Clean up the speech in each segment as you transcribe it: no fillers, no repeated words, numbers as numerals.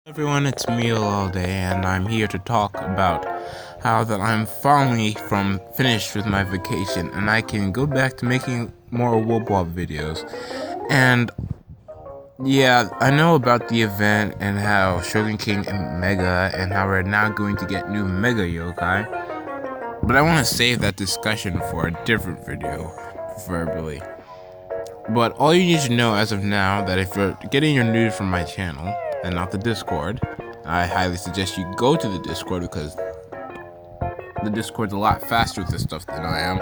Everyone, it's Meal All Day, and I'm here to talk about how that I'm finally finished with my vacation, and I can go back to making more Wobwop videos. And yeah, I know about the event and how Shogun King and Mega, and how we're now going to get new Mega Yokai. But I want to save that discussion for a different video, preferably. But all you need to know as of now, that if you're getting your news from my channel and not the Discord, I highly suggest you go to the Discord, because the Discord's a lot faster with this stuff than I am.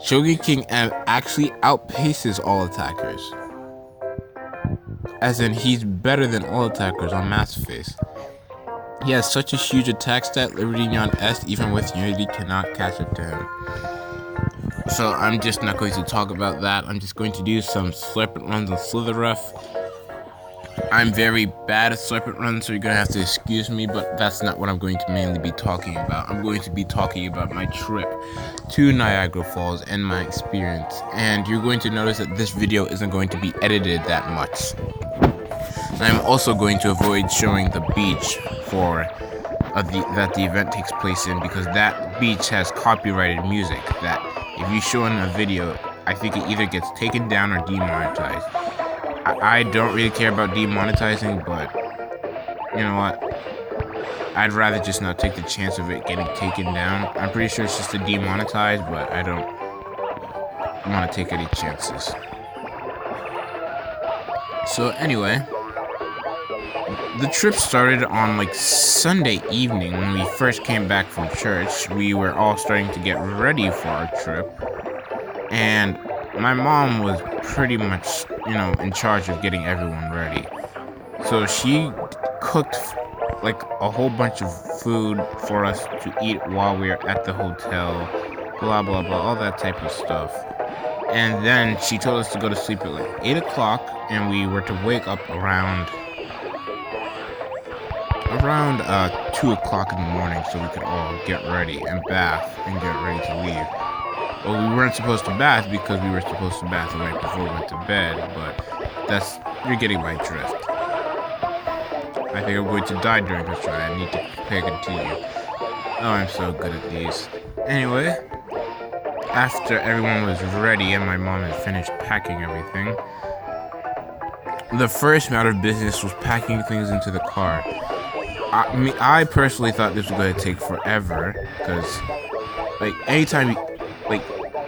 Shogun King M actually outpaces all attackers. As in, he's better than all attackers on Massive Face. He has such a huge attack stat, Liberty Neon S, even with Unity, cannot catch up to him. So I'm just not going to talk about that. I'm just going to do some Slurpent runs on Slithereth. I'm very bad at Slurpent runs, so you're going to have to excuse me, but that's not what I'm going to mainly be talking about. I'm going to be talking about my trip to Niagara Falls and my experience. And you're going to notice that this video isn't going to be edited that much. I'm also going to avoid showing the beach that the event takes place in, because that beach has copyrighted music that if you show in a video, I think it either gets taken down or demonetized. I don't really care about demonetizing, but you know what? I'd rather just not take the chance of it getting taken down. I'm pretty sure it's just to demonetize, but I don't want to take any chances. So anyway, the trip started on like Sunday evening when we first came back from church. We were all starting to get ready for our trip, and my mom was pretty much, in charge of getting everyone ready. So she cooked like a whole bunch of food for us to eat while we were at the hotel, blah blah blah, all that type of stuff. And then she told us to go to sleep at like 8 o'clock, and we were to wake up around 2 o'clock in the morning so we could all get ready and bath and get ready to leave. Well, we weren't supposed to bath because we were supposed to bath right before we went to bed, but you're getting my drift. I think I'm going to die during this ride. I need to continue. Oh, I'm so good at these. Anyway, after everyone was ready and my mom had finished packing everything, the first matter of business was packing things into the car. I personally thought this was going to take forever, because anytime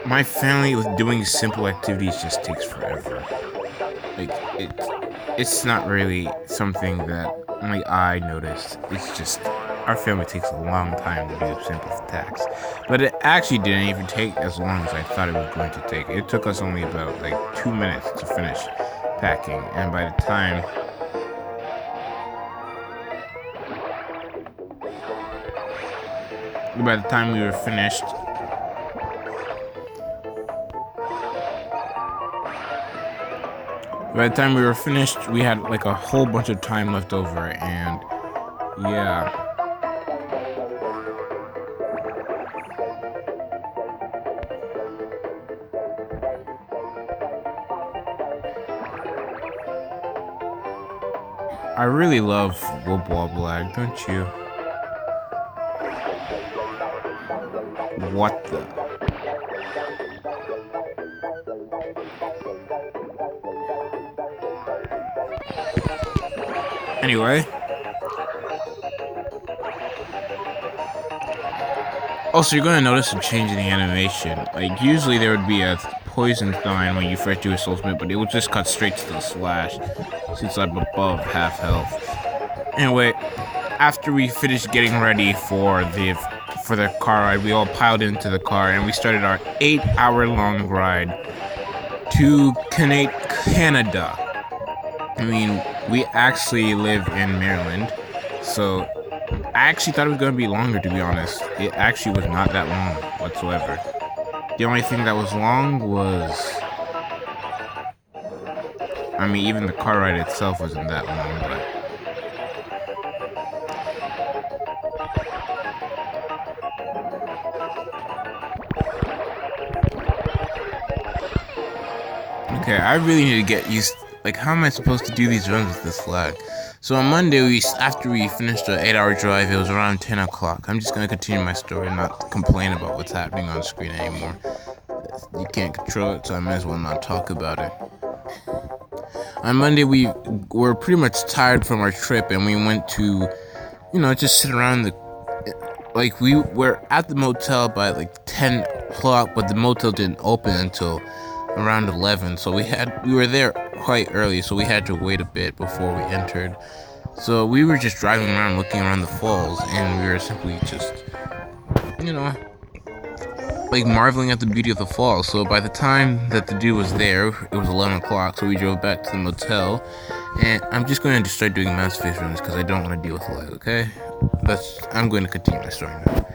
my family with doing simple activities just takes forever. It's not really something that only I noticed. It's just our family takes a long time to do simple tasks. But it actually didn't even take as long as I thought it was going to take. It took us only about 2 minutes to finish packing, and by the time we were finished, we had a whole bunch of time left over, and yeah. I really love Wobwop lag, don't you? What the? Anyway. Also, you're going to notice a change in the animation. Usually there would be a poison sign when you first do a soul split, but it would just cut straight to the slash, since I'm above half health. Anyway, after we finished getting ready for the car ride, we all piled into the car, and we started our 8-hour-long ride to Canada. I mean, we actually live in Maryland, so I actually thought it was going to be longer, to be honest. It actually was not that long whatsoever. The only thing that was long was, even the car ride itself wasn't that long, but okay, I really need to get used. How am I supposed to do these runs with this lag? So on Monday, after we finished the 8-hour drive, it was around 10 o'clock. I'm just gonna continue my story and not complain about what's happening on screen anymore. You can't control it, so I might as well not talk about it. On Monday, we were pretty much tired from our trip, and we went to, just sit around we were at the motel by like 10 o'clock, but the motel didn't open until around 11, so we were there quite early, so we had to wait a bit before we entered. So we were just driving around looking around the falls, and we were simply just marveling at the beauty of the falls. So by the time that the dude was there, it was 11 o'clock, so we drove back to the motel, and I'm just going to start doing mass face runs because I don't want to deal with lag, okay? I'm going to continue my story now.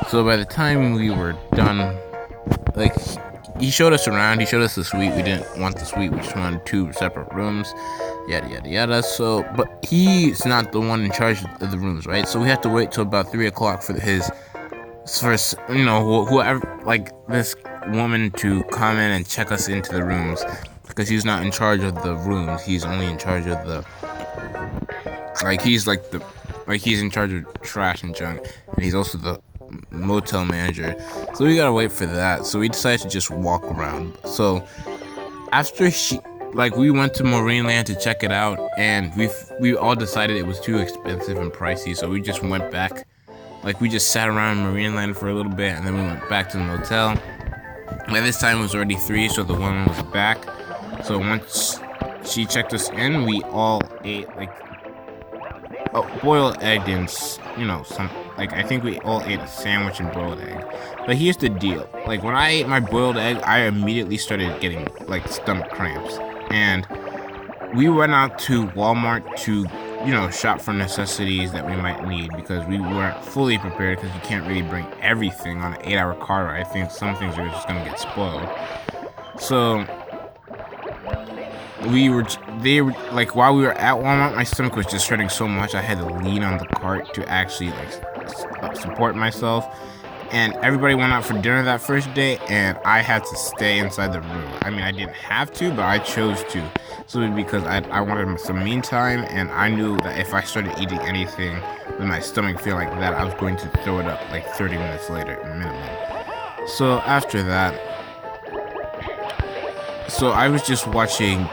So by the time we were done, he showed us around, he showed us the suite. We didn't want the suite, we just wanted 2 separate rooms, yada yada yada. So, but he's not the one in charge of the rooms, right? So we had to wait till about 3 o'clock for whoever, this woman to come in and check us into the rooms, because he's not in charge of the rooms, he's only in charge of he's in charge of trash and junk, and he's also the motel manager. So we gotta wait for that. So we decided to just walk around. So after we went to Marineland to check it out, and we all decided it was too expensive and pricey, so we just went back. We just sat around Marineland for a little bit, and then we went back to the motel. By this time it was already 3, so the woman was back. So once she checked us in, we all ate a boiled egg and I think we all ate a sandwich and boiled egg. But here's the deal: when I ate my boiled egg, I immediately started getting stomach cramps, and we went out to Walmart to shop for necessities that we might need, because we weren't fully prepared, because you can't really bring everything on an 8-hour car ride. I think some things are just gonna get spoiled. So while we were at Walmart, my stomach was just hurting so much I had to lean on the cart to actually support myself. And everybody went out for dinner that first day, and I had to stay inside the room. I mean, I didn't have to, but I chose to. So because I wanted some mean time, and I knew that if I started eating anything with my stomach feeling like that, I was going to throw it up 30 minutes later minimum. So after that, I was just watching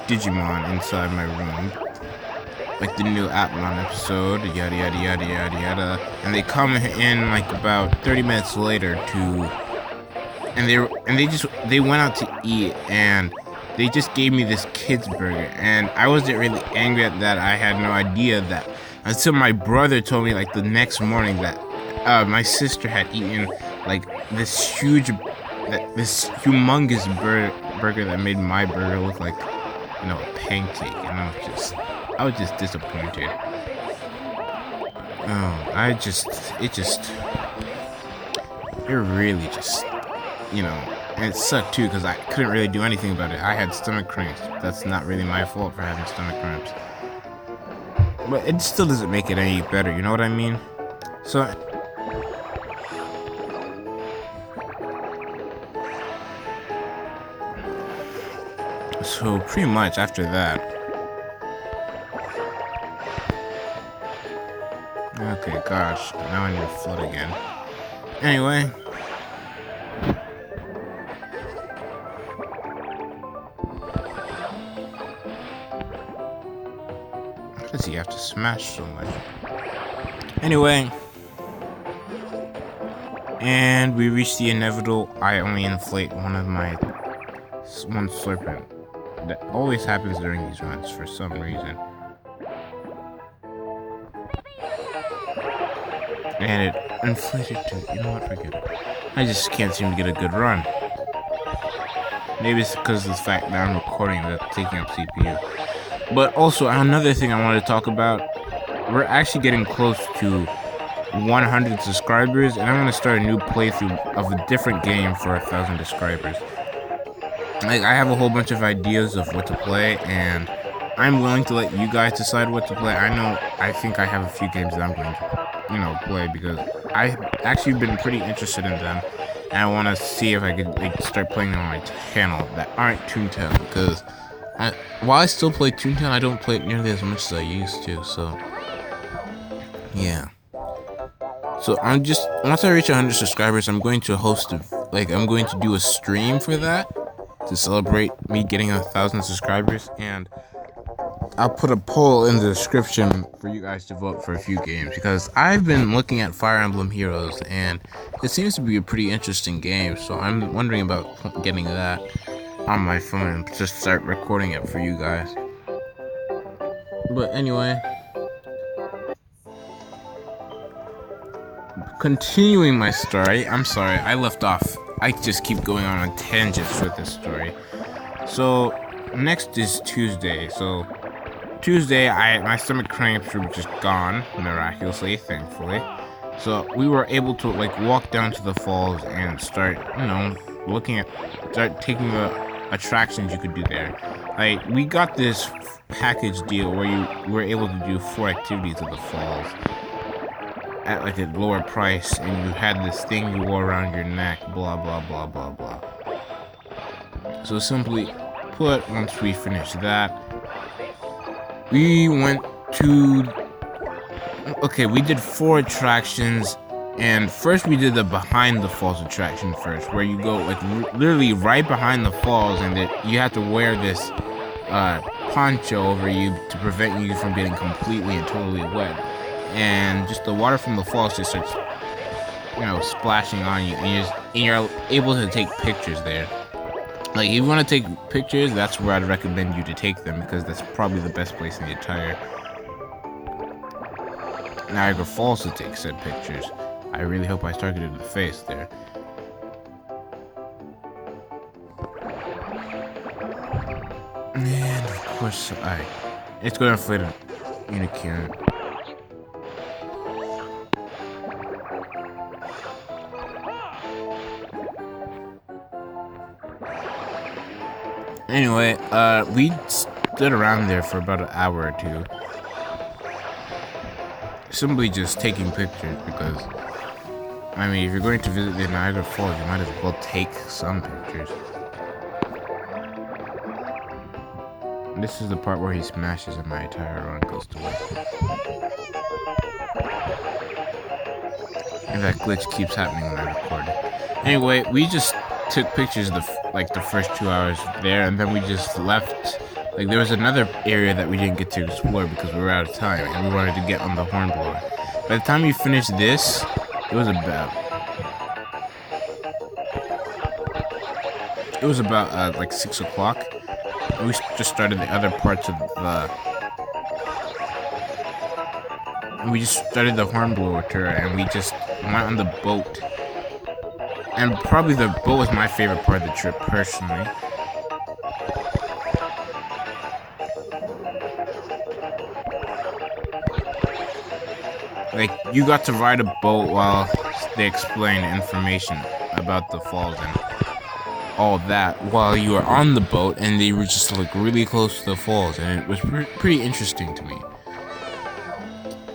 Digimon inside my room, the new Atmon episode, yada yada yada yada yada, and they come in about 30 minutes later and they went out to eat, and they just gave me this kid's burger, and I wasn't really angry at that. I had no idea that until my brother told me the next morning that my sister had eaten this humongous burger that made my burger look like a pancake, and I was just disappointed. It really just, and it sucked too, because I couldn't really do anything about it. I had stomach cramps. That's not really my fault for having stomach cramps. But it still doesn't make it any better, you know what I mean? So pretty much after that, okay, gosh, now I need to flood again. Anyway, because you have to smash so much. Anyway, and we reached the inevitable. I only inflate one serpent. That always happens during these runs for some reason. And it inflated to, forget it. I just can't seem to get a good run. Maybe it's because of the fact that I'm recording that's taking up CPU. But also, another thing I wanted to talk about, we're actually getting close to 100 subscribers, and I'm going to start a new playthrough of a different game for 1,000 subscribers. I have a whole bunch of ideas of what to play, and I'm willing to let you guys decide what to play. I think I have a few games that I'm going to, play, because I've actually been pretty interested in them, and I want to see if I could start playing them on my channel that aren't Toontown, because While I still play Toontown, I don't play it nearly as much as I used to. So yeah. So once I reach 100 subscribers, I'm going to I'm going to do a stream for that to celebrate me getting 1,000 subscribers, and I'll put a poll in the description for you guys to vote for a few games, because I've been looking at Fire Emblem Heroes and it seems to be a pretty interesting game, so I'm wondering about getting that on my phone and just start recording it for you guys. But anyway, continuing my story, I'm sorry, I left off. I just keep going on tangents with this story. So next is Tuesday. So Tuesday, my stomach cramps were just gone miraculously, thankfully. So we were able to walk down to the falls and start taking the attractions you could do there. We got this package deal where you were able to do 4 activities at the falls at a lower price, and you had this thing you wore around your neck, blah blah blah blah blah. So simply put, once we finished that, we did 4 attractions, and first we did the behind the falls attraction first, where you go literally right behind the falls, and you have to wear this poncho over you to prevent you from getting completely and totally wet, and just the water from the falls just starts splashing on you, and you're able to take pictures there. If you want to take pictures, that's where I'd recommend you to take them, because that's probably the best place in the entire Niagara Falls to take said pictures. I really hope I targeted the face there. And of course, let's go and fight a Unicorn. Anyway, we stood around there for about an hour or 2. Simply just taking pictures, because, if you're going to visit the Niagara Falls, you might as well take some pictures. This is the part where he smashes and my entire run goes to waste. And that glitch keeps happening when I record it. Anyway, we just took pictures the first 2 hours there, and then we just left. There was another area that we didn't get to explore because we were out of time, and we wanted to get on the Hornblower. By the time we finished this, it was about 6 o'clock. And we just started the other parts of we just started the Hornblower tour, and we just went on the boat. And probably the boat was my favorite part of the trip, personally. You got to ride a boat while they explain information about the falls and all that while you were on the boat, and they were just really close to the falls, and it was pretty interesting to me.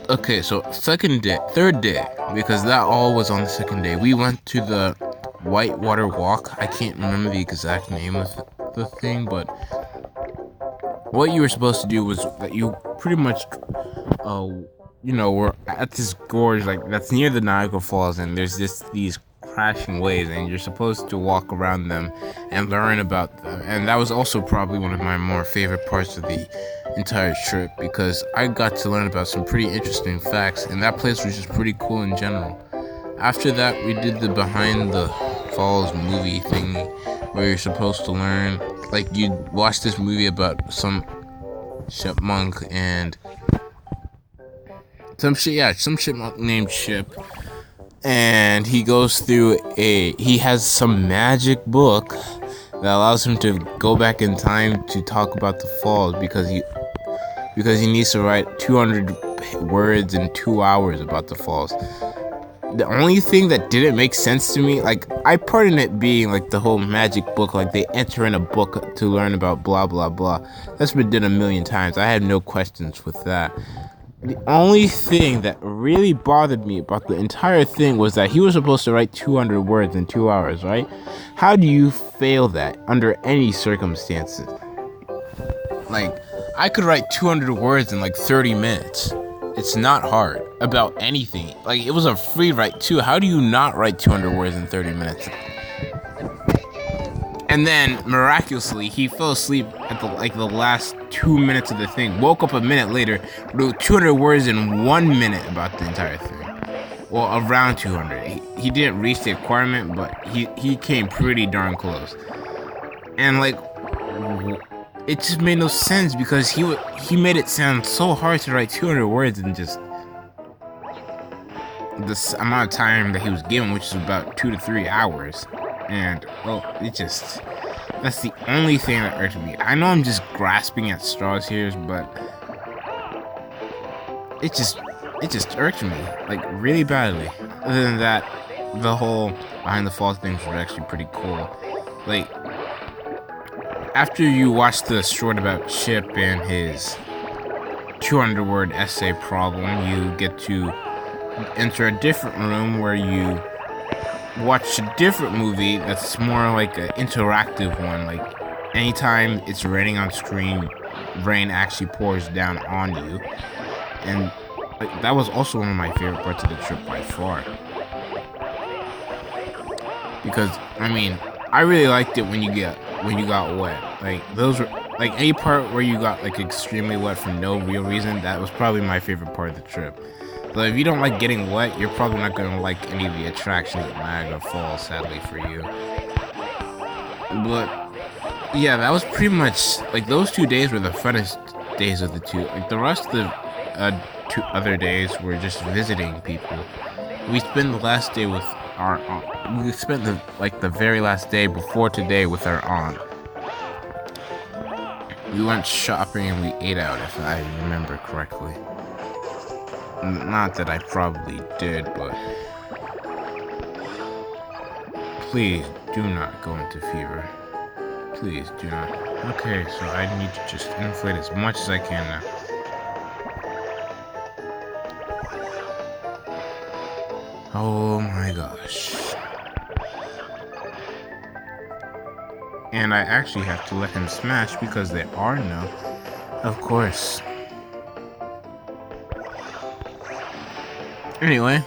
Okay, so third day, because that all was on the second day, we went to the Whitewater Walk. I can't remember the exact name of the thing, but what you were supposed to do was that you pretty much we're at this gorge that's near the Niagara Falls, and there's these crashing waves, and you're supposed to walk around them and learn about them. And that was also probably one of my more favorite parts of the entire trip, because I got to learn about some pretty interesting facts, and that place was just pretty cool in general. After that, we did the behind the falls movie thing, where you're supposed to learn, you watch this movie about some chipmunk and some chipmunk named Chip, and he goes through he has some magic book that allows him to go back in time to talk about the falls, because he needs to write 200 words in 2 hours about the falls. The only thing that didn't make sense to me, I pardon it being the whole magic book, they enter in a book to learn about blah blah blah. That's been done a million times. I had no questions with that. The only thing that really bothered me about the entire thing was that he was supposed to write 200 words in 2 hours, right? How do you fail that under any circumstances? Like, I could write 200 words in like 30 minutes. It's not hard about anything. Like, it was a free write too. How do you not write 200 words in 30 minutes? And then miraculously, he fell asleep at the last 2 minutes of the thing. Woke up a minute later, wrote 200 words in 1 minute about the entire thing. Well, around 200. He didn't reach the requirement, but he came pretty darn close. And like, it just made no sense because he made it sound so hard to write 200 words in just this amount of time that he was given, which is about 2 to 3 hours. And well, that's the only thing that irked me. I know I'm just grasping at straws here, but it just irked me like really badly. Other than that, the whole behind the falls things were actually pretty cool. Like, after you watch the short about Chip and his 200-word essay problem, you get to enter a different room where you watch a different movie that's more like an interactive one. Like, anytime it's raining on screen, rain actually pours down on you. And like, that was also one of my favorite parts of the trip by far. Because, I mean, I really liked it when you got wet. Like, those were like any part where you got like extremely wet for no real reason. That was probably my favorite part of the trip. But if you don't like getting wet, you're probably not gonna like any of the attractions at Niagara Falls, sadly for you. But yeah, that was pretty much like those 2 days were the funnest days of the two. Like, the rest of the 2 other days were just visiting people. We spent the last day with our aunt. We spent the very last day before today with our aunt. We went shopping and we ate out, if I remember correctly. Not that I probably did, but please do not go into fever. Please do not. Okay, so I need to just inflate as much as I can now. Oh my gosh. And I actually have to let him smash because there are no. Of course. Anyway.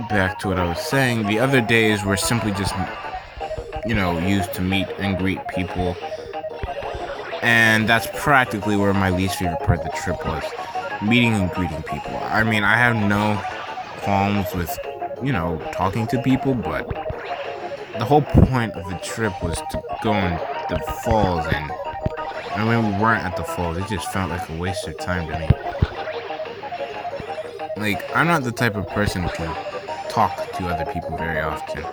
Back to what I was saying, the other days were simply just, used to meet and greet people. And that's practically where my least favorite part of the trip was. Meeting and greeting people. I mean, I have no qualms with, talking to people, but the whole point of the trip was to go in the falls, and when we weren't at the falls, it just felt like a waste of time to me. Like, I'm not the type of person to talk to other people very often.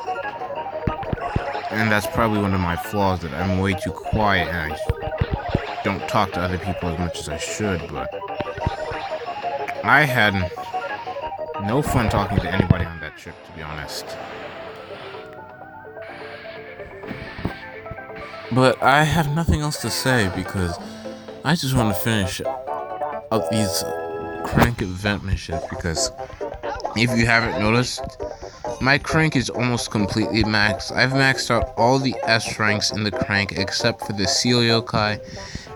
And that's probably one of my flaws, that I'm way too quiet and I don't talk to other people as much as I should, but I had no fun talking to anybody on that trip, to be honest. But I have nothing else to say because I just want to finish up these crank event missions, because if you haven't noticed, my crank is almost completely maxed. I've maxed out all the S ranks in the crank except for the Seal Yokai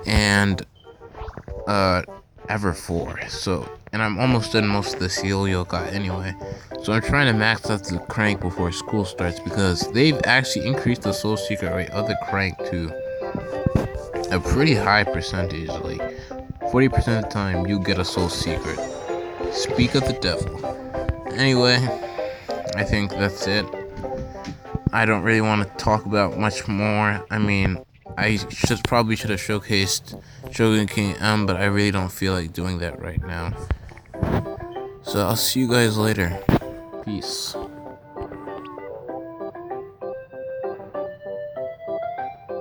and Ever 4. And I'm almost done most of the Seal Yokai anyway. So I'm trying to max out the crank before school starts, because they've actually increased the soul secret rate of the crank to a pretty high percentage. Like 40% of the time you get a soul secret. Speak of the devil. Anyway, I think that's it. I don't really want to talk about much more. I mean, I probably should have showcased Shogun King M, but I really don't feel like doing that right now. So I'll see you guys later. Peace.